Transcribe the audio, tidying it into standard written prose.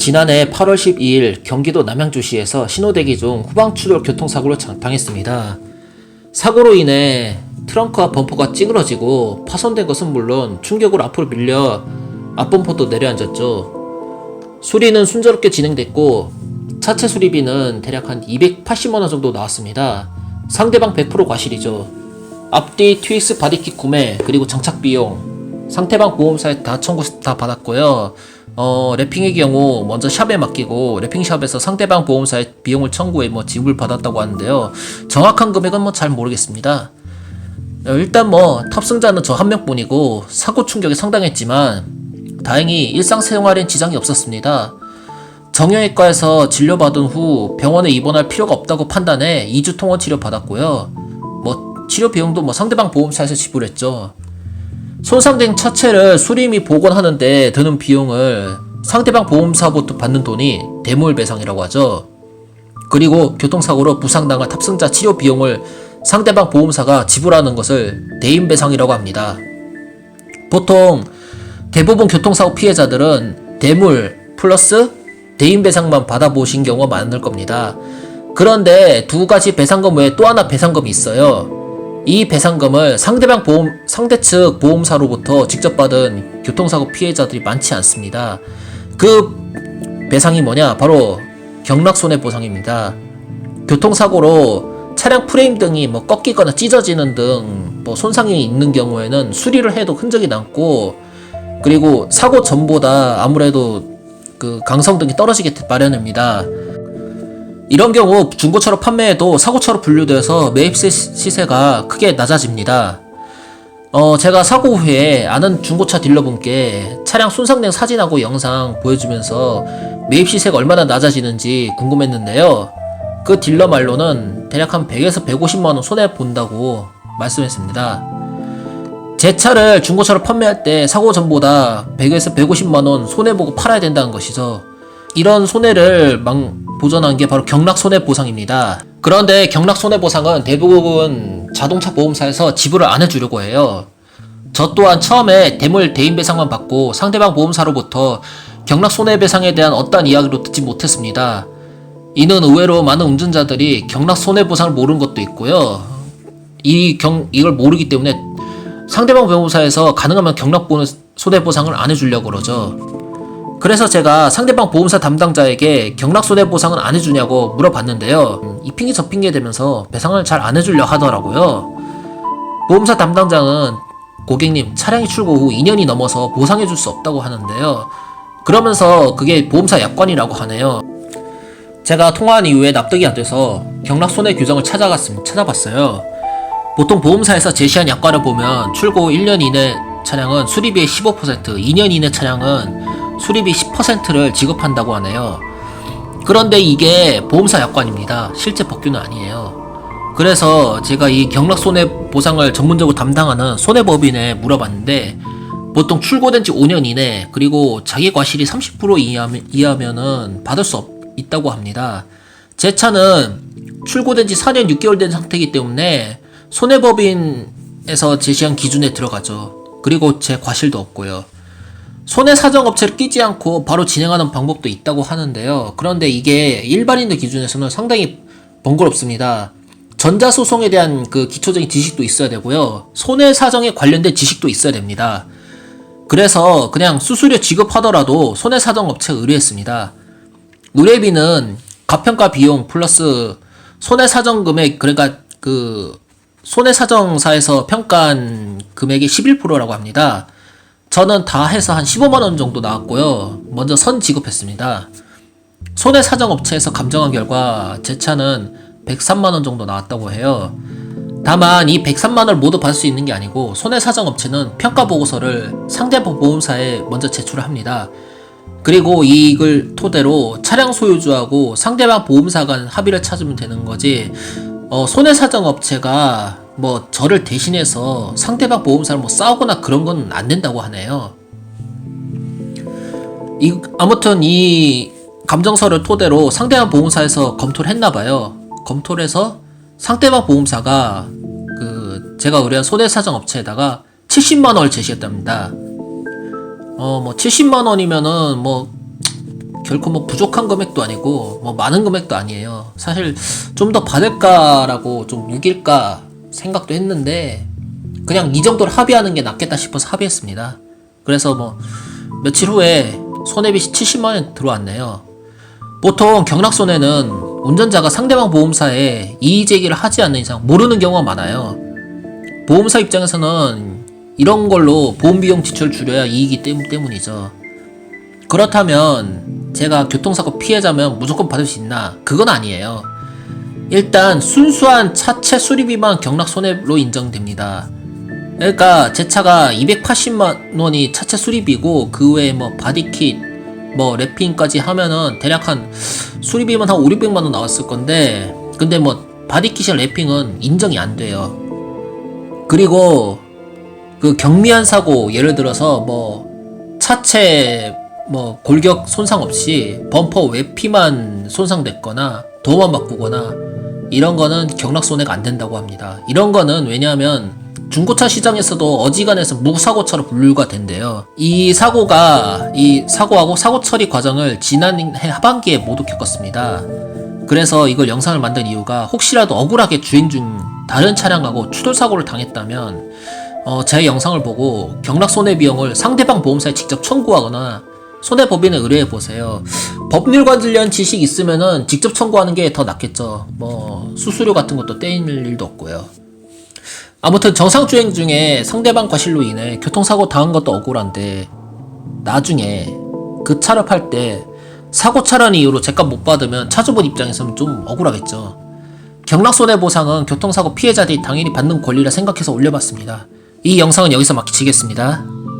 지난해 8월 12일 경기도 남양주시에서 신호대기 중 후방추돌 교통사고를 당했습니다. 사고로 인해 트렁크와 범퍼가 찌그러지고 파손된 것은 물론 충격으로 앞으로 밀려 앞범퍼도 내려앉았죠. 수리는 순조롭게 진행됐고 차체 수리비는 대략 한 280만원 정도 나왔습니다. 상대방 100% 과실이죠. 앞뒤 트윅스 바디킷 구매 그리고 장착 비용 상대방 보험사에 다 청구 다 받았고요. 랩핑의 경우 먼저 샵에 맡기고 랩핑샵에서 상대방 보험사에 비용을 청구해 지불 받았다고 하는데요. 정확한 금액은 잘 모르겠습니다. 일단 탑승자는 저 한 명뿐이고 사고 충격이 상당했지만 다행히 일상생활엔 지장이 없었습니다. 정형외과에서 진료받은 후 병원에 입원할 필요가 없다고 판단해 2주 통원 치료 받았고요. 치료 비용도 상대방 보험사에서 지불했죠. 손상된 차체를 수리 및 복원하는데 드는 비용을 상대방 보험사부터 받는 돈이 대물배상이라고 하죠. 그리고 교통사고로 부상당한 탑승자 치료 비용을 상대방 보험사가 지불하는 것을 대인배상이라고 합니다. 보통 대부분 교통사고 피해자들은 대물 플러스 대인배상만 받아보신 경우가 많을 겁니다. 그런데 두 가지 배상금 외에 또 하나 배상금이 있어요. 이 배상금을 상대측 보험사로부터 직접 받은 교통사고 피해자들이 많지 않습니다. 그 배상이 뭐냐? 바로 경락손해보상입니다. 교통사고로 차량 프레임 등이 꺾이거나 찢어지는 등 손상이 있는 경우에는 수리를 해도 흔적이 남고, 그리고 사고 전보다 아무래도 강성등이 떨어지게 마련입니다. 이런 경우 중고차로 판매해도 사고차로 분류되어서 매입 시세가 크게 낮아집니다. 제가 사고 후에 아는 중고차 딜러분께 차량 손상된 사진하고 영상 보여주면서 매입 시세가 얼마나 낮아지는지 궁금했는데요. 그 딜러 말로는 대략 한 100에서 150만원 손해본다고 말씀했습니다. 제 차를 중고차로 판매할 때 사고 전보다 100에서 150만원 손해보고 팔아야 된다는 것이죠. 이런 손해를 보전한 게 바로 경락손해보상입니다. 그런데 경락손해보상은 대부분 자동차 보험사에서 지불을 안 해주려고 해요. 저 또한 처음에 대물 대인배상만 받고 상대방 보험사로부터 경락손해배상에 대한 어떠한 이야기도 듣지 못했습니다. 이는 의외로 많은 운전자들이 경락손해보상을 모르는 것도 있고요. 이걸 모르기 때문에 상대방 보험사에서 가능하면 경락손해보상을 안 해주려고 그러죠. 그래서 제가 상대방 보험사 담당자에게 경락손해보상은 안 해주냐고 물어봤는데요. 이 핑계 저 핑계 대면서 배상을 잘 안 해주려 하더라고요. 보험사 담당자는 고객님, 차량이 출고 후 2년이 넘어서 보상해줄 수 없다고 하는데요. 그러면서 그게 보험사 약관이라고 하네요. 제가 통화한 이후에 납득이 안 돼서 경락손해 규정을 찾아봤어요. 보통 보험사에서 제시한 약관을 보면 출고 후 1년 이내 차량은 수리비의 15%, 2년 이내 차량은 수리비 10%를 지급한다고 하네요. 그런데 이게 보험사 약관입니다. 실제 법규는 아니에요. 그래서 제가 이 경락손해보상을 전문적으로 담당하는 손해법인에 물어봤는데 보통 출고된 지 5년 이내 그리고 자기 과실이 30% 이하면은 받을 수 있다고 합니다. 제 차는 출고된 지 4년 6개월 된 상태이기 때문에 손해법인에서 제시한 기준에 들어가죠. 그리고 제 과실도 없고요. 손해사정업체를 끼지 않고 바로 진행하는 방법도 있다고 하는데요. 그런데 이게 일반인들 기준에서는 상당히 번거롭습니다. 전자소송에 대한 기초적인 지식도 있어야 되고요. 손해사정에 관련된 지식도 있어야 됩니다. 그래서 그냥 수수료 지급하더라도 손해사정업체에 의뢰했습니다. 의뢰비는 가평가 비용 플러스 손해사정 금액, 그러니까 손해사정사에서 평가한 금액이 11%라고 합니다. 저는 다 해서 한 15만원 정도 나왔고요. 먼저 선 지급했습니다. 손해사정업체에서 감정한 결과 제 차는 103만원 정도 나왔다고 해요. 다만 이 103만원을 모두 받을 수 있는 게 아니고 손해사정업체는 평가보고서를 상대방 보험사에 먼저 제출을 합니다. 그리고 이걸 토대로 차량 소유주하고 상대방 보험사 간 합의를 찾으면 되는 거지, 손해사정업체가 저를 대신해서 상대방 보험사를 싸우거나 그런 건 안 된다고 하네요. 아무튼 이 감정서를 토대로 상대방 보험사에서 검토를 했나봐요. 검토를 해서 상대방 보험사가 제가 의뢰한 손해사정업체에다가 70만원을 제시했답니다. 70만원이면은 결코 뭐 부족한 금액도 아니고 뭐 많은 금액도 아니에요. 사실 좀 더 받을까라고 좀 우길까 생각도 했는데 그냥 이 정도로 합의하는 게 낫겠다 싶어서 합의했습니다. 그래서 뭐 며칠 후에 손해빚이 70만원 들어왔네요. 보통 경락손해는 운전자가 상대방 보험사에 이의제기를 하지 않는 이상 모르는 경우가 많아요. 보험사 입장에서는 이런 걸로 보험비용 지출을 줄여야 이익이 때문이죠. 그렇다면 제가 교통사고 피해자면 무조건 받을 수 있나? 그건 아니에요. 일단 순수한 차체 수리비만 경락손해로 인정됩니다. 그러니까 제 차가 280만원이 차체 수리비고 그 외에 뭐 바디킷 뭐 랩핑까지 하면은 대략 한 수리비만 한 5,600만원 나왔을 건데 근데 뭐 바디킷이랑 랩핑은 인정이 안 돼요. 그리고 그 경미한 사고 예를 들어서 뭐 차체 뭐 골격 손상 없이 범퍼 외피만 손상됐거나 도어만 바꾸거나 이런 거는 경락손해가 안 된다고 합니다. 이런 거는 왜냐하면 중고차 시장에서도 어지간해서 무사고차로 분류가 된대요. 이 사고하고 사고 처리 과정을 지난해 하반기에 모두 겪었습니다. 그래서 이걸 영상을 만든 이유가 혹시라도 억울하게 주행 중 다른 차량하고 추돌사고를 당했다면 제 영상을 보고 경락손해 비용을 상대방 보험사에 직접 청구하거나 손해법인에 의뢰해보세요. 법률 관련 지식 있으면은 직접 청구하는 게 더 낫겠죠. 뭐 수수료 같은 것도 떼일 일도 없고요. 아무튼 정상주행 중에 상대방 과실로 인해 교통사고 당한 것도 억울한데 나중에 그 차를 팔 때 사고차라는 이유로 제값 못 받으면 차주분 입장에서는 좀 억울하겠죠. 경락손해보상은 교통사고 피해자들이 당연히 받는 권리라 생각해서 올려봤습니다. 이 영상은 여기서 마치겠습니다.